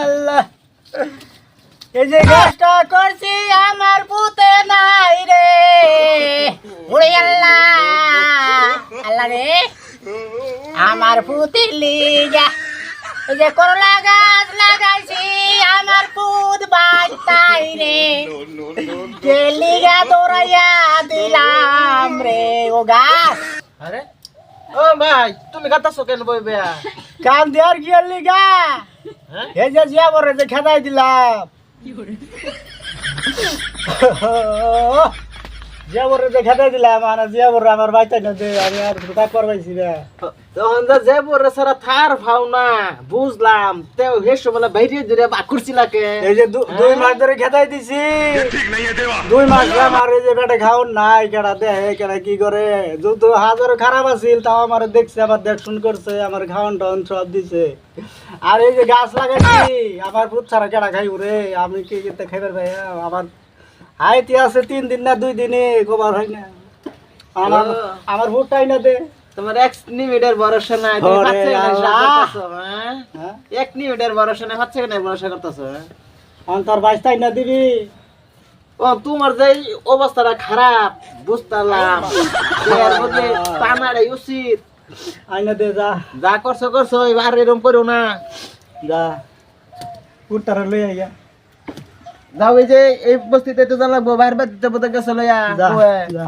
আল্লাহ এই যে গাছটা করছি আমার পুতে নাই রে ওরে আল্লাহ আল্লাহ রে আমার পুতে লিগা এই যে করলা গাছ লাগাইছি আমার পুত বাঁচতাই রে কে লিগা দৌড়াইয়া দিলাম রে ও গাছ আরে ও ভাই তুমি গাতাছো কেন বই বেয়া কান দেওয়ার কি লিগা হ্যাঁ এই যে জিয়া বরে যে খেদাই দিলাম জিয়া বরে যে খেদাই দিলাম আর জিয়া বরে আমার বাইতাই না দে আমি আর ঢুকা করবাইছি না তখন যা যে বরে সারা থার ভাও না বুঝলাম তেও হেসো বলে বাইরে ধরে বাকুরছিলাকে এই যে 2 মাস ধরে খেদাই দিছি 2 মাস গেলাম আর এই যে বেটা খাওন নাই কেডা দেহে কেডা কি করে যত হাজার খারাপ আছিল তাও আমার দেখছে আবার দেখশুন করছে আমার খাওন টাউন সব দিছে আর এই যে গাছ লাগাইছি আমার ভূত ছাড়া কেডা খাইব রে আমি কি করতে খাইবার ভাই আমার আইতি আছে 3 দিন না 2 দিনে গোবার হয় না আমার আমার ভূতটাই না দে তোমার এক নিমিটের ভরসা নাই তুমি পাচ্ছে না করতেছো হ্যাঁ এক নিমিটের ভরসা নাই পাচ্ছে না ভরসা করতেছো অন্তর বাইস্তাই না দিবি ও তোমার যে অবস্থাটা খারাপ বুঝতালাম এর মধ্যে টানাড়াই উচিত আইনা দে যা যা করছো এবার এরকম করো না যা পুটারে লই আইয়া যাও এই যে এই বস্তিতে তো জানা লাগবো বাইরে বাড়িতে বোধ গেছে লইয়া যা যা